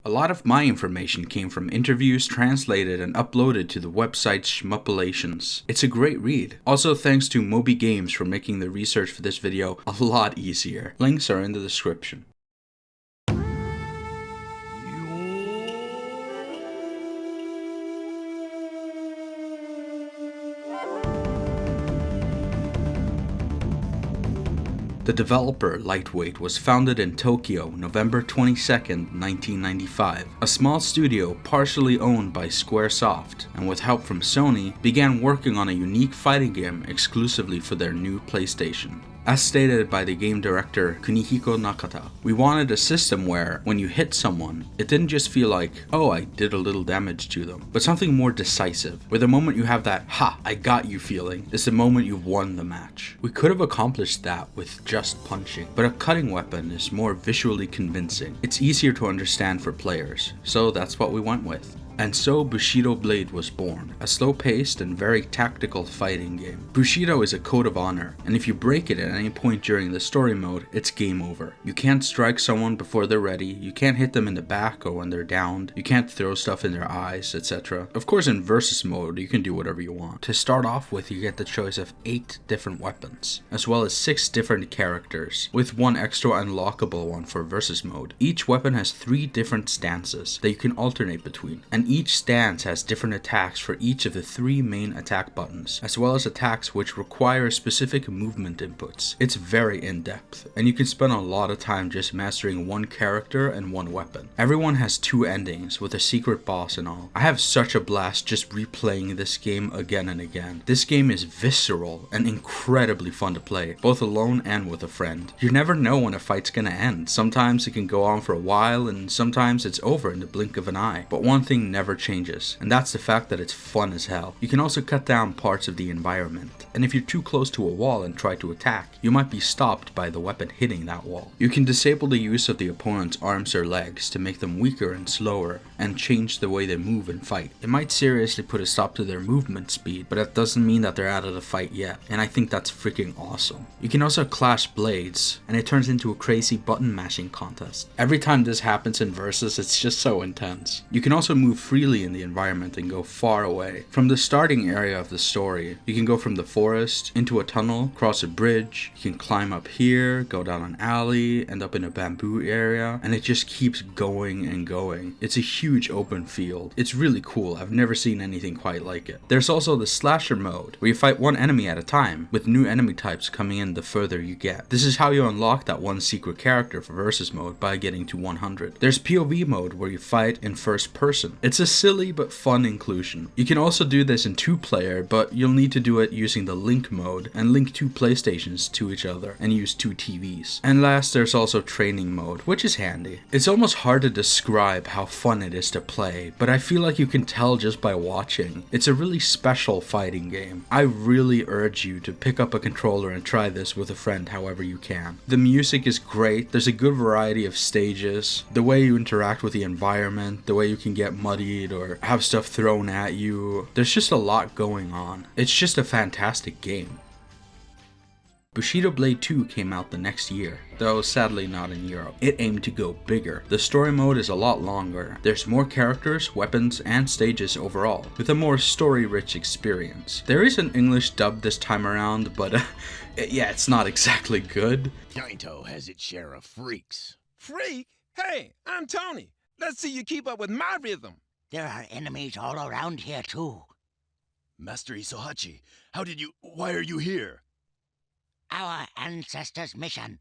A lot of my information came from interviews translated and uploaded to the website Shmuppalations. It's a great read. Also thanks to Moby Games for making the research for this video a lot easier. Links are in the description. The developer, Lightweight, was founded in Tokyo, November 22nd, 1995. A small studio partially owned by Squaresoft, and with help from Sony, began working on a unique fighting game exclusively for their new PlayStation. As stated by the game director Kunihiko Nakata, we wanted a system where, when you hit someone, it didn't just feel like, oh, I did a little damage to them, but something more decisive, where the moment you have that, ha, I got you feeling, is the moment you've won the match. We could have accomplished that with just punching, but a cutting weapon is more visually convincing. It's easier to understand for players, so that's what we went with. And so Bushido Blade was born, a slow-paced and very tactical fighting game. Bushido is a code of honor, and if you break it at any point during the story mode, it's game over. You can't strike someone before they're ready, you can't hit them in the back or when they're downed, you can't throw stuff in their eyes, etc. Of course in versus mode, you can do whatever you want. To start off with, you get the choice of 8 different weapons, as well as 6 different characters, with one extra unlockable one for versus mode. Each weapon has 3 different stances that you can alternate between, and each stance has different attacks for each of the 3 main attack buttons, as well as attacks which require specific movement inputs. It's very in-depth, and you can spend a lot of time just mastering one character and one weapon. Everyone has 2 endings, with a secret boss and all. I have such a blast just replaying this game again and again. This game is visceral and incredibly fun to play, both alone and with a friend. You never know when a fight's gonna end. Sometimes it can go on for a while, and sometimes it's over in the blink of an eye. But one thing never changes, and that's the fact that it's fun as hell. You can also cut down parts of the environment, and if you're too close to a wall and try to attack, you might be stopped by the weapon hitting that wall. You can disable the use of the opponent's arms or legs to make them weaker and slower, and change the way they move and fight. It might seriously put a stop to their movement speed, but that doesn't mean that they're out of the fight yet, and I think that's freaking awesome. You can also clash blades, and it turns into a crazy button mashing contest. Every time this happens in Versus, it's just so intense. You can also move freely in the environment and go far away. From the starting area of the story, you can go from the forest into a tunnel, cross a bridge, you can climb up here, go down an alley, end up in a bamboo area, and it just keeps going and going. It's a huge open field. It's really cool. I've never seen anything quite like it. There's also the slasher mode, where you fight one enemy at a time, with new enemy types coming in the further you get. This is how you unlock that one secret character for versus mode by getting to 100. There's POV mode, where you fight in first person. It's a silly but fun inclusion. You can also do this in 2-player, but you'll need to do it using the link mode and link 2 PlayStations to each other and use 2 TVs. And last, there's also training mode, which is handy. It's almost hard to describe how fun it is to play, but I feel like you can tell just by watching. It's a really special fighting game. I really urge you to pick up a controller and try this with a friend however you can. The music is great, there's a good variety of stages, the way you interact with the environment, the way you can get muddied or have stuff thrown at you. There's just a lot going on. It's just a fantastic game. Bushido Blade 2 came out the next year, though sadly not in Europe. It aimed to go bigger. The story mode is a lot longer. There's more characters, weapons, and stages overall, with a more story-rich experience. There is an English dub this time around, but yeah, it's not exactly good. Kaito has its share of freaks. Freak? Hey, I'm Tony. Let's see you keep up with my rhythm. There are enemies all around here, too. Master Isohachi, why are you here? Our ancestors' mission.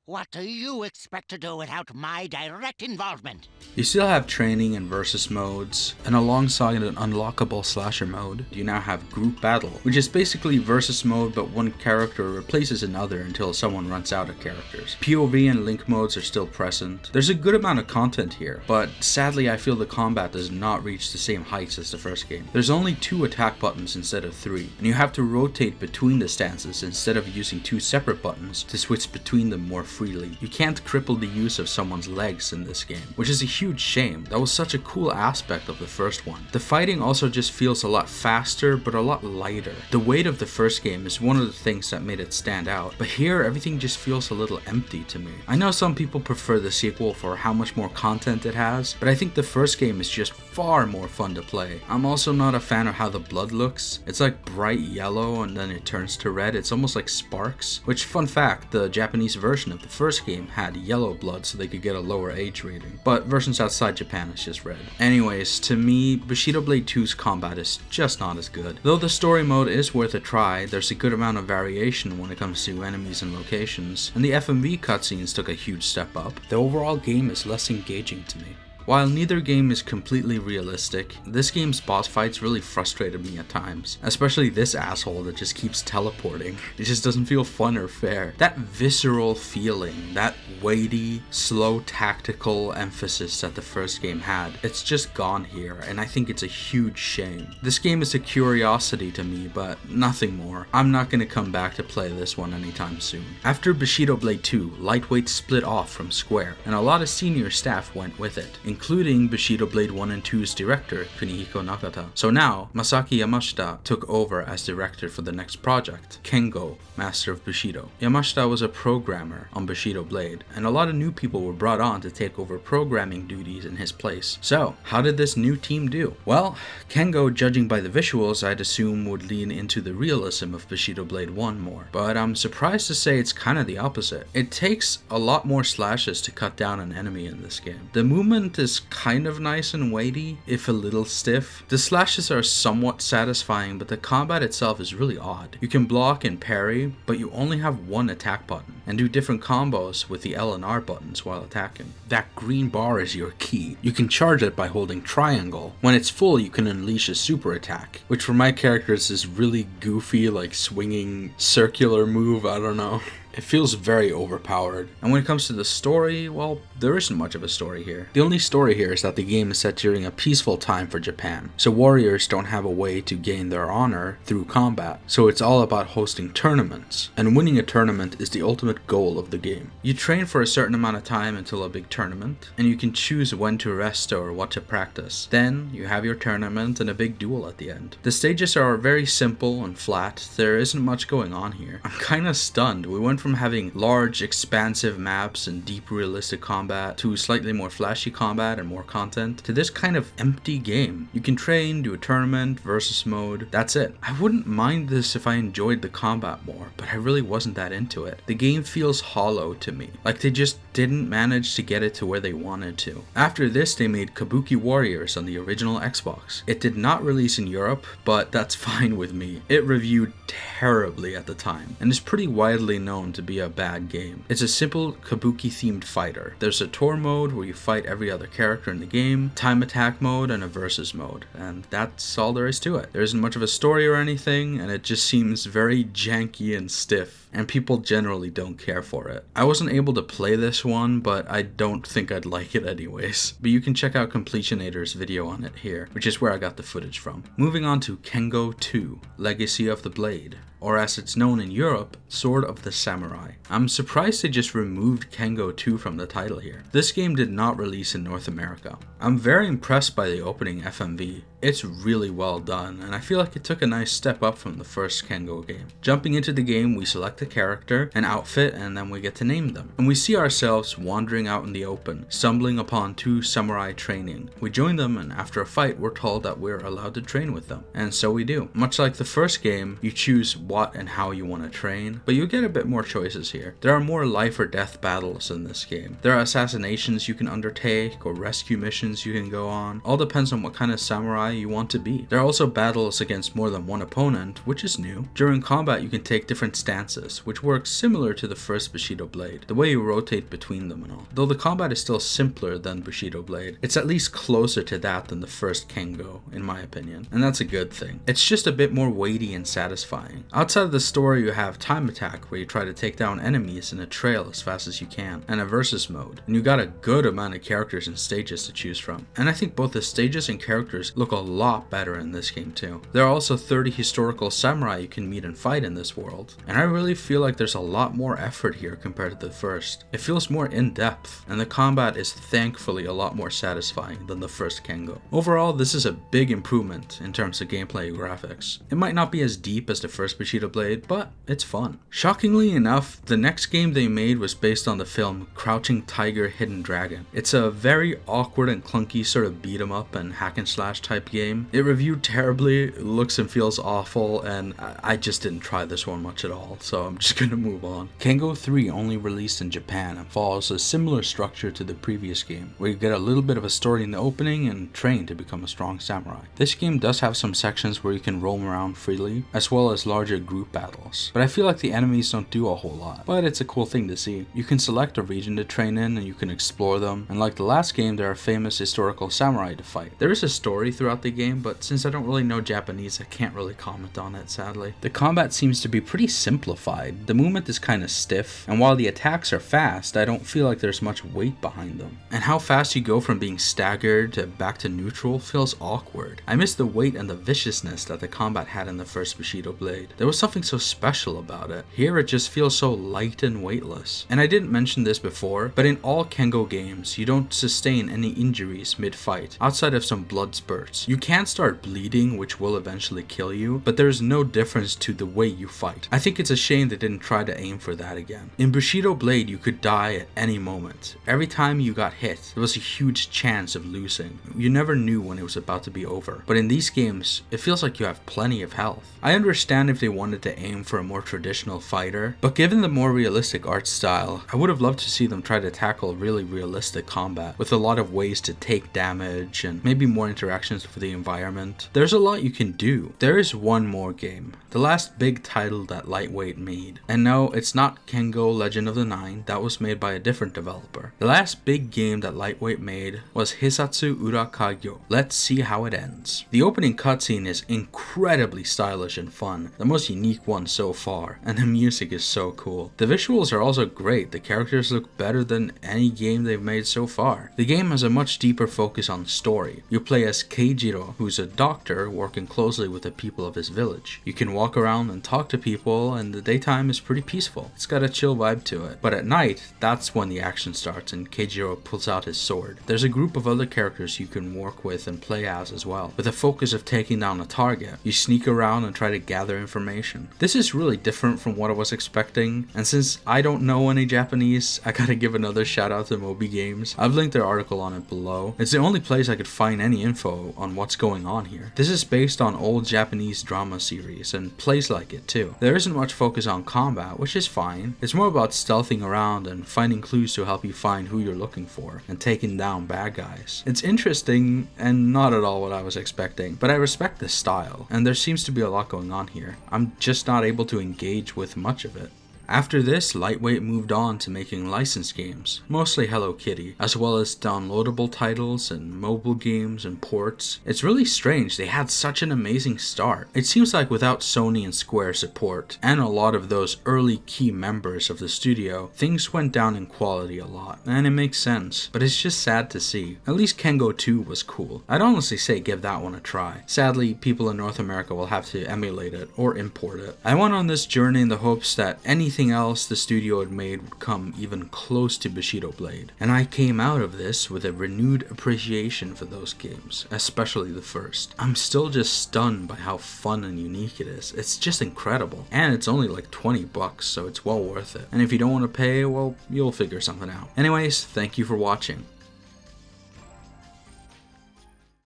What do you expect to do without my direct involvement? You still have training and versus modes, and alongside an unlockable slasher mode, you now have group battle, which is basically versus mode but one character replaces another until someone runs out of characters. POV and link modes are still present. There's a good amount of content here, but sadly I feel the combat does not reach the same heights as the first game. There's only 2 attack buttons instead of 3, and you have to rotate between the stances instead of using 2 separate buttons to switch between them more freely. You can't cripple the use of someone's legs in this game, which is a huge shame. That was such a cool aspect of the first one. The fighting also just feels a lot faster, but a lot lighter. The weight of the first game is one of the things that made it stand out, but here everything just feels a little empty to me. I know some people prefer the sequel for how much more content it has, but I think the first game is just far more fun to play. I'm also not a fan of how the blood looks. It's like bright yellow and then it turns to red. It's almost like sparks, which, fun fact, the Japanese version of the first game had yellow blood so they could get a lower age rating, but versions outside Japan is just red. Anyways, to me, Bushido Blade 2's combat is just not as good. Though the story mode is worth a try, there's a good amount of variation when it comes to enemies and locations, and the FMV cutscenes took a huge step up. The overall game is less engaging to me. While neither game is completely realistic, this game's boss fights really frustrated me at times, especially this asshole that just keeps teleporting. It just doesn't feel fun or fair. That visceral feeling, that weighty, slow tactical emphasis that the first game had, it's just gone here, and I think it's a huge shame. This game is a curiosity to me, but nothing more. I'm not gonna come back to play this one anytime soon. After Bushido Blade 2, Lightweight split off from Square, and a lot of senior staff went with it, including Bushido Blade 1 and 2's director, Kunihiko Nakata. So now, Masaki Yamashita took over as director for the next project, Kengo, Master of Bushido. Yamashita was a programmer on Bushido Blade, and a lot of new people were brought on to take over programming duties in his place. So, how did this new team do? Well, Kengo, judging by the visuals, I'd assume would lean into the realism of Bushido Blade 1 more, but I'm surprised to say it's kind of the opposite. It takes a lot more slashes to cut down an enemy in this game. The movement is kind of nice and weighty, if a little stiff. The slashes are somewhat satisfying, but the combat itself is really odd. You can block and parry, but you only have one attack button, and do different combos with the L and R buttons while attacking. That green bar is your key. You can charge it by holding triangle. When it's full, you can unleash a super attack, which for my character is this really goofy, like swinging circular move, I don't know. It feels very overpowered. And when it comes to the story, well, there isn't much of a story here. The only story here is that the game is set during a peaceful time for Japan, so warriors don't have a way to gain their honor through combat, so it's all about hosting tournaments, and winning a tournament is the ultimate goal of the game. You train for a certain amount of time until a big tournament, and you can choose when to rest or what to practice. Then, you have your tournament and a big duel at the end. The stages are very simple and flat. There isn't much going on here. I'm kinda stunned. We went from having large, expansive maps and deep, realistic combat to slightly more flashy combat and more content to this kind of empty game. You can train, do a tournament, versus mode, that's it. I wouldn't mind this if I enjoyed the combat more, but I really wasn't that into it. The game feels hollow to me, like they just didn't manage to get it to where they wanted to. After this, they made Kabuki Warriors on the original Xbox. It did not release in Europe, but that's fine with me. It reviewed terribly at the time, and is pretty widely known to be a bad game. It's a simple Kabuki themed fighter. There's a tour mode where you fight every other character in the game, time attack mode, and a versus mode, and that's all there is to it. There isn't much of a story or anything, and it just seems very janky and stiff, and people generally don't care for it. I wasn't able to play this one, but I don't think I'd like it anyways. But you can check out Completionator's video on it here, which is where I got the footage from. Moving on to Kengo 2, Legacy of the Blade, or as it's known in Europe, Sword of the Samurai. I'm surprised they just removed Kengo 2 from the title here. This game did not release in North America. I'm very impressed by the opening FMV. It's really well done, and I feel like it took a nice step up from the first Kengo game. Jumping into the game, we select a character, an outfit, and then we get to name them. And we see ourselves wandering out in the open, stumbling upon two samurai training. We join them, and after a fight, we're told that we're allowed to train with them. And so we do. Much like the first game, you choose what and how you want to train, but you get a bit more choices here. There are more life or death battles in this game. There are assassinations you can undertake, or rescue missions you can go on. All depends on what kind of samurai you want to be. There are also battles against more than one opponent, which is new. During combat, you can take different stances, which works similar to the first Bushido Blade, the way you rotate between them and all. Though the combat is still simpler than Bushido Blade, it's at least closer to that than the first Kengo, in my opinion, and that's a good thing. It's just a bit more weighty and satisfying. Outside of the story, you have time attack, where you try to take down enemies in a trail as fast as you can, and a versus mode, and you got a good amount of characters and stages to choose from. And I think both the stages and characters look a a lot better in this game too. There are also 30 historical samurai you can meet and fight in this world, and I really feel like there's a lot more effort here compared to the first. It feels more in-depth, and the combat is thankfully a lot more satisfying than the first Kengo. Overall, this is a big improvement in terms of gameplay and graphics. It might not be as deep as the first Bushido Blade, but it's fun. Shockingly enough, the next game they made was based on the film Crouching Tiger, Hidden Dragon. It's a very awkward and clunky sort of beat 'em up and hack and slash type game. It reviewed terribly, looks and feels awful, and I just didn't try this one much at all, so I'm just gonna move on. Kengo 3 only released in Japan and follows a similar structure to the previous game, where you get a little bit of a story in the opening and train to become a strong samurai. This game does have some sections where you can roam around freely, as well as larger group battles, but I feel like the enemies don't do a whole lot, but it's a cool thing to see. You can select a region to train in and you can explore them, and like the last game, there are famous historical samurai to fight. There is a story throughout the game, but since I don't really know Japanese, I can't really comment on it, sadly. The combat seems to be pretty simplified. The movement is kind of stiff, and while the attacks are fast, I don't feel like there's much weight behind them. And how fast you go from being staggered to back to neutral feels awkward. I miss the weight and the viciousness that the combat had in the first Bushido Blade. There was something so special about it. Here it just feels so light and weightless. And I didn't mention this before, but in all Kengo games, you don't sustain any injuries mid-fight, outside of some blood spurts. You can start bleeding, which will eventually kill you, but there's no difference to the way you fight. I think it's a shame they didn't try to aim for that again. In Bushido Blade, you could die at any moment. Every time you got hit, there was a huge chance of losing. You never knew when it was about to be over. But in these games, it feels like you have plenty of health. I understand if they wanted to aim for a more traditional fighter, but given the more realistic art style, I would have loved to see them try to tackle really realistic combat with a lot of ways to take damage and maybe more interactions with the environment. There's a lot you can do. There is one more game, the last big title that Lightweight made. And no, it's not Kengo Legend of the Nine, that was made by a different developer. The last big game that Lightweight made was Hissatsu Ura Kagyou. Let's see how it ends. The opening cutscene is incredibly stylish and fun, the most unique one so far, and the music is so cool. The visuals are also great, the characters look better than any game they've made so far. The game has a much deeper focus on story. You play as Keijiro, who's a doctor working closely with the people of his village. You can walk around and talk to people, and the daytime is pretty peaceful. It's got a chill vibe to it. But at night, that's when the action starts and Keijiro pulls out his sword. There's a group of other characters you can work with and play as well, with a focus of taking down a target. You sneak around and try to gather information. This is really different from what I was expecting, and since I don't know any Japanese, I gotta give another shout out to Moby Games. I've linked their article on it below. It's the only place I could find any info on what's going on here. This is based on old Japanese drama series and plays like it too. There isn't much focus on combat, which is fine. It's more about stealthing around and finding clues to help you find who you're looking for and taking down bad guys. It's interesting and not at all what I was expecting, but I respect the style, and there seems to be a lot going on here. I'm just not able to engage with much of it. After this, Lightweight moved on to making licensed games, mostly Hello Kitty, as well as downloadable titles and mobile games and ports. It's really strange they had such an amazing start. It seems like without Sony and Square support, and a lot of those early key members of the studio, things went down in quality a lot, and it makes sense, but it's just sad to see. At least Kengo 2 was cool. I'd honestly say give that one a try. Sadly, people in North America will have to emulate it or import it. I went on this journey in the hopes that anything else the studio had made would come even close to Bushido Blade, and I came out of this with a renewed appreciation for those games, especially the first. I'm still just stunned by how fun and unique it is. It's just incredible, and it's only like $20, so it's well worth it. And if you don't want to pay, well, you'll figure something out. Anyways, thank you for watching.